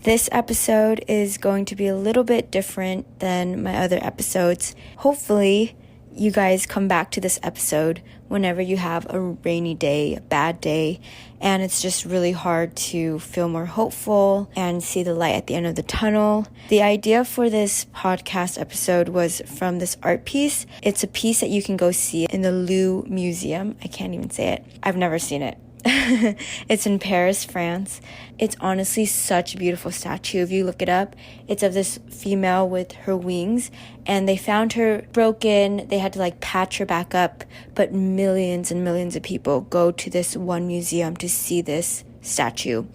This episode is going to be a little bit different than my other episodes. Hopefully, you guys come back to this episode whenever you have a rainy day, a bad day, and it's just really hard to feel more hopeful and see the light at the end of the tunnel. The idea for this podcast episode was from this art piece. It's a piece that you can go see in the Louvre Museum. I can't even say it. I've never seen it. It's in Paris, France. It's honestly such a beautiful statue. If you look it up, it's of this female with her wings, and they found her broken. They had to patch her back up, but millions and millions of people go to this one museum to see this statue.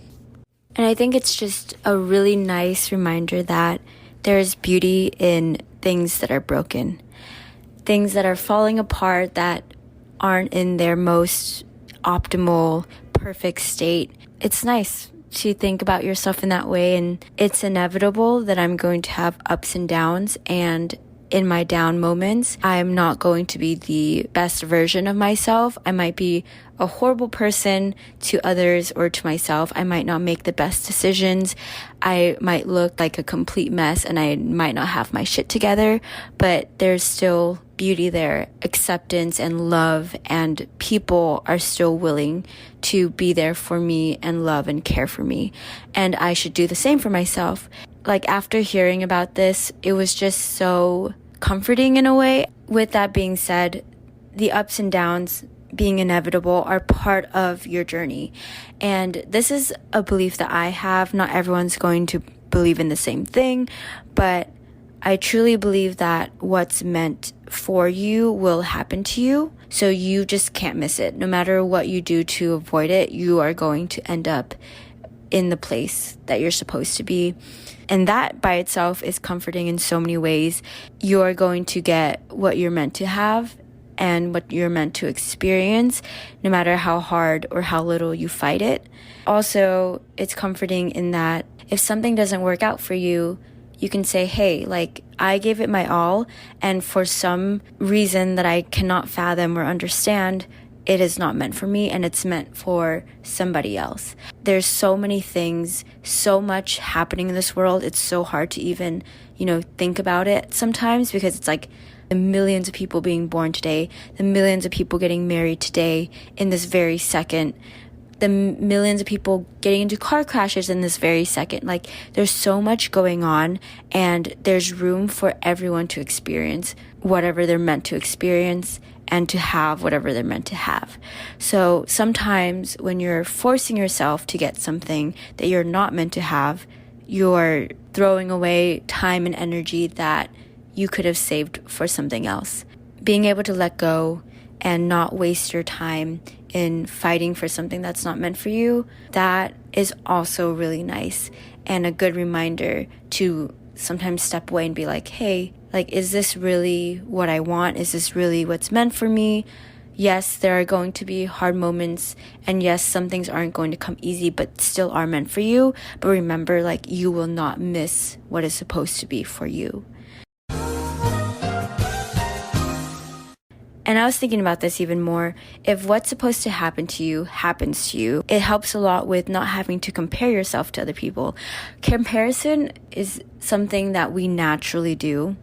And I think it's just a really nice reminder that there's beauty in things that are broken, things that are falling apart, that aren't in their most optimal, perfect state. It's nice to think about yourself in that way, and it's inevitable that I'm going to have ups and downs, and in my down moments, I'm not going to be the best version of myself. I might be a horrible person to others or to myself. I might not make the best decisions. I might look like a complete mess, and I might not have my shit together, but there's still beauty there, acceptance and love, and people are still willing to be there for me and love and care for me. And I should do the same for myself. After hearing about this, it was just so comforting in a way. With that being said, the ups and downs being inevitable are part of your journey. And this is a belief that I have. Not everyone's going to believe in the same thing, but I truly believe that what's meant for you will happen to you. So you just can't miss it. No matter what you do to avoid it, you are going to end up in the place that you're supposed to be. And that by itself is comforting in so many ways. You're going to get what you're meant to have and what you're meant to experience, no matter how hard or how little you fight it. Also, it's comforting in that if something doesn't work out for you, you can say, hey, I gave it my all, and for some reason that I cannot fathom or understand, it is not meant for me, and it's meant for somebody else. There's so many things, so much happening in this world. It's so hard to even, think about it sometimes, because it's the millions of people being born today, the millions of people getting married today in this very second, the millions of people getting into car crashes in this very second. There's so much going on, and there's room for everyone to experience whatever they're meant to experience and to have whatever they're meant to have. So sometimes when you're forcing yourself to get something that you're not meant to have, you're throwing away time and energy that you could have saved for something else. Being able to let go and not waste your time in fighting for something that's not meant for you, that is also really nice and a good reminder to sometimes step away and be hey, is this really what I want? Is this really what's meant for me? Yes, there are going to be hard moments, and yes, some things aren't going to come easy, but still are meant for you. But remember, you will not miss what is supposed to be for you. And I was thinking about this even more. If what's supposed to happen to you happens to you, it helps a lot with not having to compare yourself to other people. Comparison is something that we naturally do,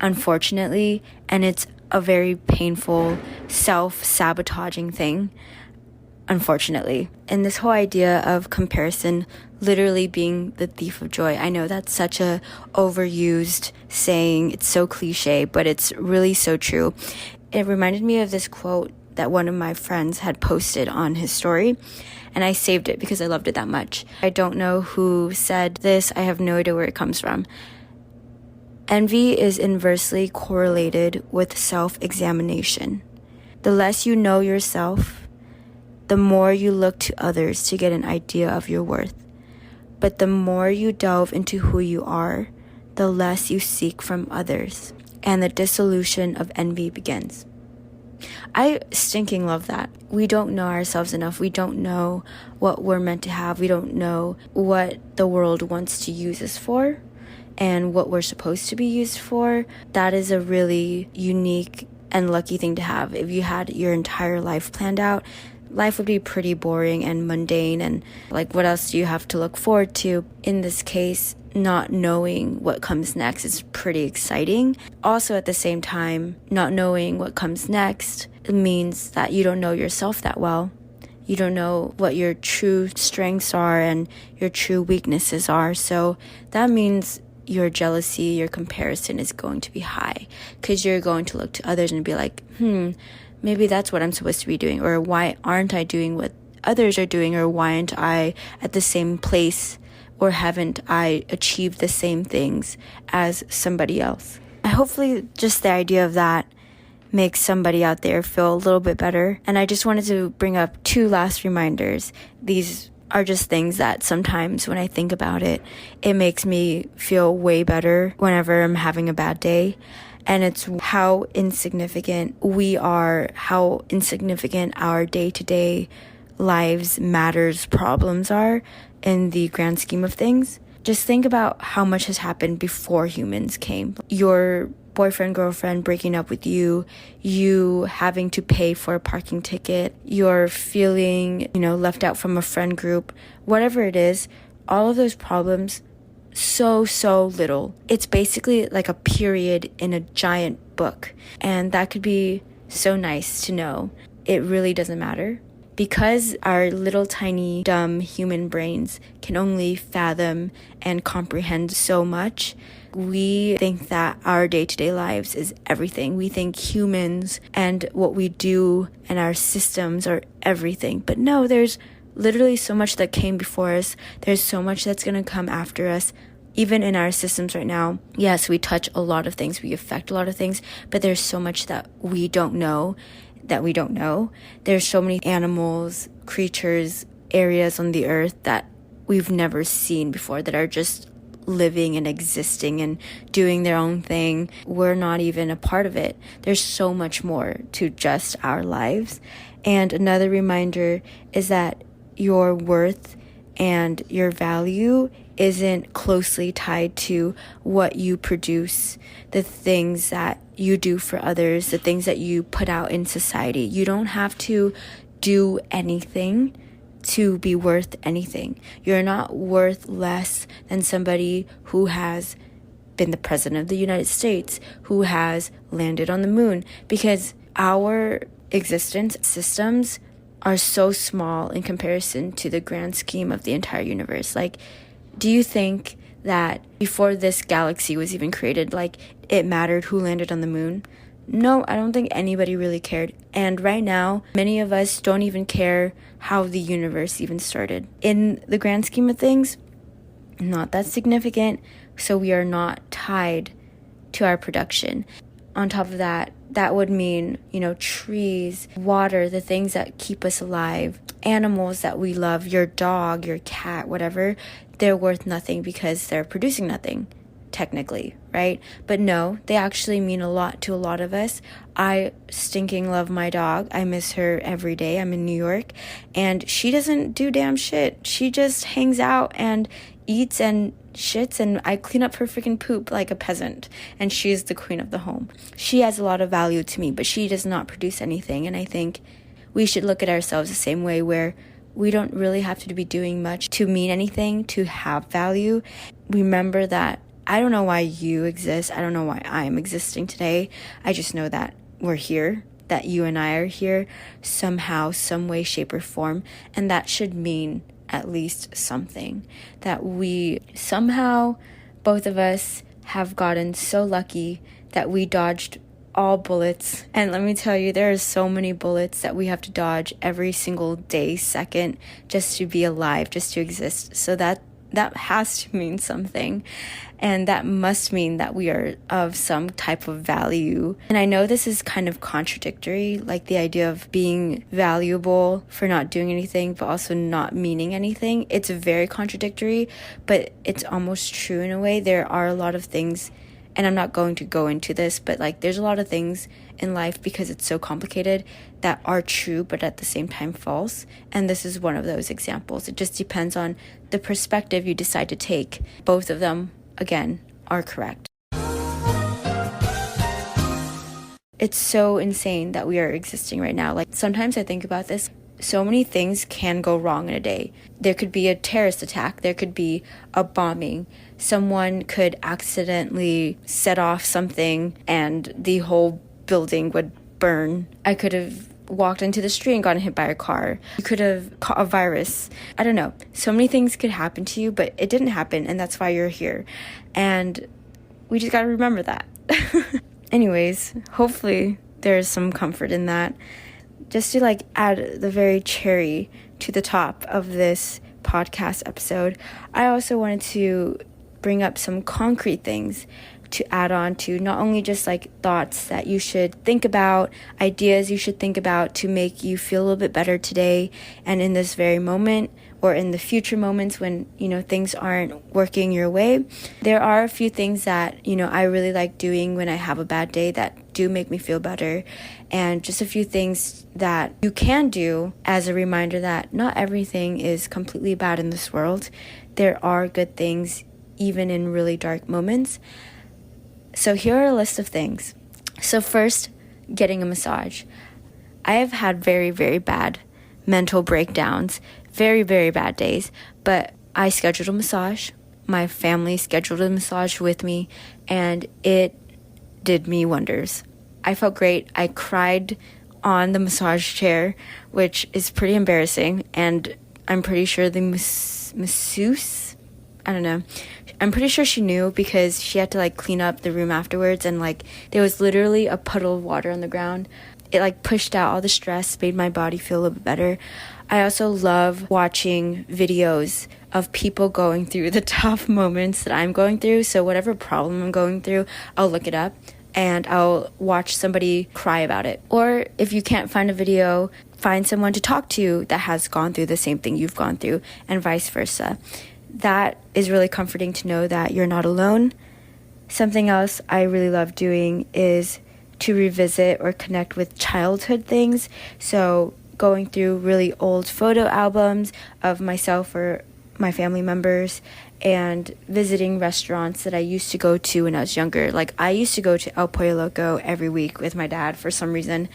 unfortunately, and it's a very painful, self-sabotaging thing, unfortunately. And this whole idea of comparison literally being the thief of joy. I know that's such a overused saying. It's so cliche, but it's really so true. It reminded me of this quote that one of my friends had posted on his story, and I saved it because I loved it that much. I don't know who said this. I have no idea where it comes from. Envy is inversely correlated with self-examination. The less you know yourself, the more you look to others to get an idea of your worth. But the more you delve into who you are, the less you seek from others, and the dissolution of envy begins. I stinking love that. We don't know ourselves enough. We don't know what we're meant to have. We don't know what the world wants to use us for and what we're supposed to be used for. That is a really unique and lucky thing to have. If you had your entire life planned out, life would be pretty boring and mundane, and like, what else do you have to look forward to? In this case, not knowing what comes next is pretty exciting. Also, at the same time, not knowing what comes next means that you don't know yourself that well. You don't know what your true strengths are and your true weaknesses are. So that means your jealousy, your comparison is going to be high, because you're going to look to others and be like, maybe that's what I'm supposed to be doing, or why aren't I doing what others are doing, or why aren't I at the same place, or haven't I achieved the same things as somebody else? Hopefully just the idea of that makes somebody out there feel a little bit better. And I just wanted to bring up 2 last reminders. These are just things that sometimes when I think about it, it makes me feel way better whenever I'm having a bad day. And it's how insignificant we are, how insignificant our day-to-day lives, matters, problems are in the grand scheme of things. Just think about how much has happened before humans came. Your boyfriend, girlfriend breaking up with you, you having to pay for a parking ticket, you're feeling, left out from a friend group, whatever it is, all of those problems, so little. It's basically like a period in a giant book. And that could be so nice to know. It really doesn't matter. Because our little tiny dumb human brains can only fathom and comprehend so much, we think that our day-to-day lives is everything. We think humans and what we do and our systems are everything. But no, there's literally so much that came before us. There's so much that's going to come after us. Even in our systems right now, yes, we touch a lot of things, we affect a lot of things, but there's so much that we don't know. There's so many animals, creatures, areas on the earth that we've never seen before that are just living and existing and doing their own thing. We're not even a part of it. There's so much more to just our lives. And another reminder is that your worth and your value isn't closely tied to what you produce, the things that you do for others, the things that you put out in society. You don't have to do anything to be worth anything. You're not worth less than somebody who has been the president of the United States, who has landed on the moon, because our existence systems are so small in comparison to the grand scheme of the entire universe. Like, do you think that before this galaxy was even created, it mattered who landed on the moon? No, I don't think anybody really cared. And right now, many of us don't even care how the universe even started. In the grand scheme of things, not that significant, so we are not tied to our production. On top of that, that would mean, trees, water, the things that keep us alive, animals that we love, your dog, your cat, whatever, they're worth nothing because they're producing nothing, technically, right? But no, they actually mean a lot to a lot of us. I stinking love my dog. I miss her every day. I'm in New York, and she doesn't do damn shit. She just hangs out and eats and shits, and I clean up her freaking poop like a peasant, and she's the queen of the home. She has a lot of value to me, but she does not produce anything. And I think we should look at ourselves the same way, where we don't really have to be doing much to mean anything, to have value. Remember that I don't know why you exist. I don't know why I'm existing today. I just know that we're here, that you and I are here somehow, some way, shape, or form. And that should mean at least something. That we somehow, both of us, have gotten so lucky that we dodged all bullets. And let me tell you, there are so many bullets that we have to dodge every single day, second, just to be alive, just to exist. So that has to mean something. And that must mean that we are of some type of value. And I know this is kind of contradictory, like the idea of being valuable for not doing anything, but also not meaning anything. It's very contradictory, but it's almost true in a way. There are a lot of things, and I'm not going to go into this, but there's a lot of things in life, because it's so complicated, that are true, but at the same time false. And this is one of those examples. It just depends on the perspective you decide to take. Both of them, again, are correct. It's so insane that we are existing right now. Sometimes I think about this. so many things can go wrong in a day. There could be a terrorist attack. There could be a bombing. Someone could accidentally set off something and the whole building would burn. I could have walked into the street and gotten hit by a car. You could have caught a virus. I don't know. So many things could happen to you, but it didn't happen, and that's why you're here. And we just got to remember that. Anyways, hopefully there's some comfort in that. Just to like add the very cherry to the top of this podcast episode, I also wanted to bring up some concrete things to add on to, not only just like thoughts that you should think about, ideas you should think about to make you feel a little bit better today and in this very moment, or in the future moments when, things aren't working your way. There are a few things that, I really like doing when I have a bad day that do make me feel better. And just a few things that you can do as a reminder that not everything is completely bad in this world. There are good things, even in really dark moments. So here are a list of things. So first, getting a massage. I have had very, very bad mental breakdowns, very, very bad days, but I scheduled a massage. My family scheduled a massage with me, and it did me wonders. I felt great. I cried on the massage chair, which is pretty embarrassing, and I'm pretty sure the masseuse, I don't know, I'm pretty sure she knew because she had to like clean up the room afterwards, and like there was literally a puddle of water on the ground. It like pushed out all the stress, made my body feel a little bit better. I also love watching videos of people going through the tough moments that I'm going through. So whatever problem I'm going through, I'll look it up and I'll watch somebody cry about it. Or if you can't find a video, find someone to talk to that has gone through the same thing you've gone through, and vice versa. That is really comforting to know that you're not alone. Something else I really love doing is to revisit or connect with childhood things. So going through really old photo albums of myself or my family members and visiting restaurants that I used to go to when I was younger. Like I used to go to El Pollo Loco every week with my dad for some reason.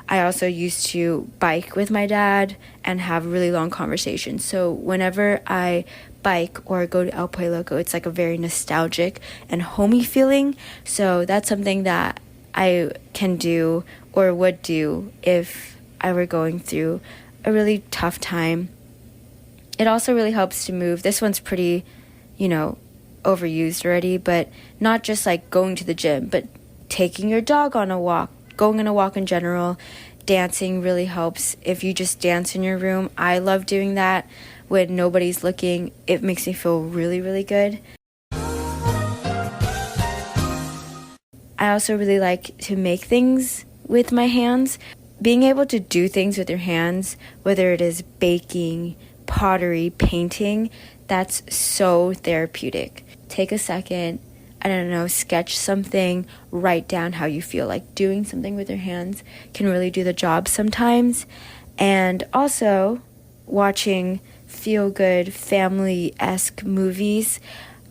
I also used to bike with my dad and have really long conversations. So whenever I bike or go to El Pollo Loco, it's like a very nostalgic and homey feeling. So that's something that I can do or would do if I were going through a really tough time. It also really helps to move. This one's pretty, overused already, but not just like going to the gym, but taking your dog on a walk, going on a walk in general. Dancing really helps. If you just dance in your room, I love doing that when nobody's looking. It makes me feel really, really good. I also really like to make things with my hands. Being able to do things with your hands, whether it is baking, pottery, painting, that's so therapeutic. Take a second, sketch something, write down how you feel. Like doing something with your hands can really do the job sometimes. And also watching feel-good, family-esque movies.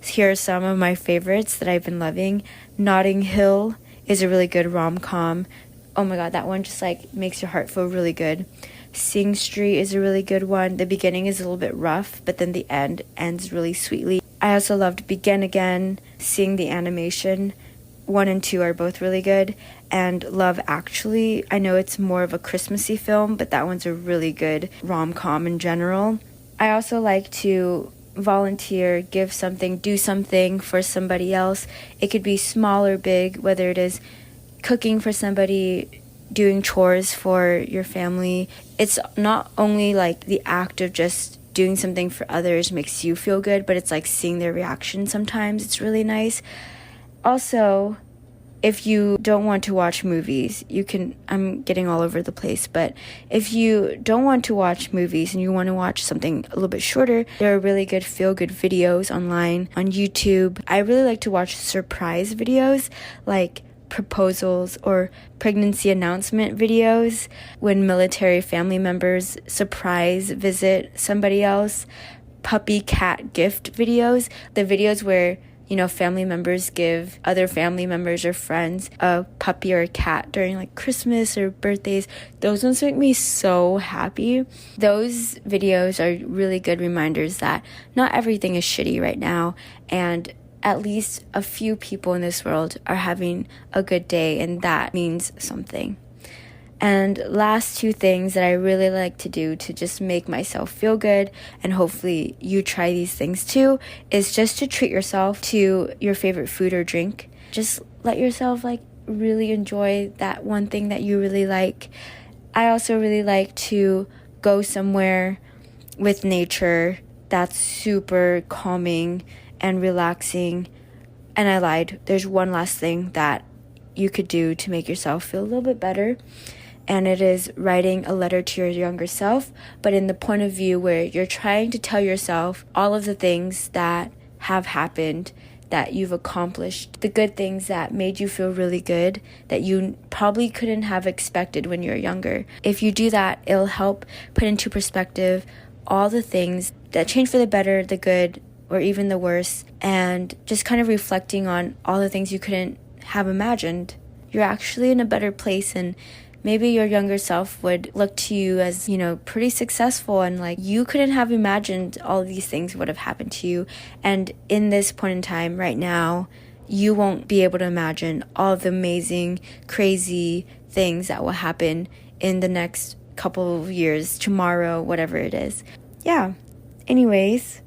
Here are some of my favorites that I've been loving. Notting Hill is a really good rom-com. Oh my god, that one just like makes your heart feel really good. Sing Street is a really good one. The beginning is a little bit rough, but then the end ends really sweetly. I also loved Begin Again. Seeing the animation, 1 and 2 are both really good. And Love Actually, I know it's more of a Christmassy film, but that one's a really good rom-com in general. I also like to volunteer, give something, do something for somebody else. It could be small or big, whether it is cooking for somebody, doing chores for your family. It's not only like the act of just doing something for others makes you feel good, but it's like seeing their reaction sometimes. It's really nice. Also, if you don't want to watch movies, I'm getting all over the place, but if you don't want to watch movies and you want to watch something a little bit shorter, there are really good feel-good videos online on YouTube. I really like to watch surprise videos like proposals or pregnancy announcement videos when military family members surprise visit somebody else, puppy cat gift videos, the videos where family members give other family members or friends a puppy or a cat during like Christmas or birthdays. Those ones make me so happy. Those videos are really good reminders that not everything is shitty right now, and at least a few people in this world are having a good day, and that means something. And last two things that I really like to do to just make myself feel good, and hopefully you try these things too, is just to treat yourself to your favorite food or drink. Just let yourself like really enjoy that one thing that you really like. I also really like to go somewhere with nature that's super calming and relaxing. And I lied. There's one last thing that you could do to make yourself feel a little bit better. And it is writing a letter to your younger self, but in the point of view where you're trying to tell yourself all of the things that have happened, that you've accomplished, the good things that made you feel really good, that you probably couldn't have expected when you were younger. If you do that, it'll help put into perspective all the things that change for the better, the good, or even the worse, and just kind of reflecting on all the things you couldn't have imagined. You're actually in a better place, and maybe your younger self would look to you as, pretty successful, and like you couldn't have imagined all of these things would have happened to you. And in this point in time right now, you won't be able to imagine all of the amazing, crazy things that will happen in the next couple of years, tomorrow, whatever it is. Yeah. Anyways,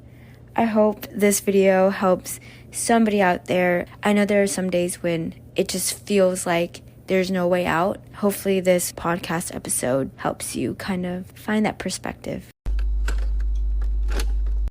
I hope this video helps somebody out there. I know there are some days when it just feels like there's no way out. Hopefully this podcast episode helps you kind of find that perspective.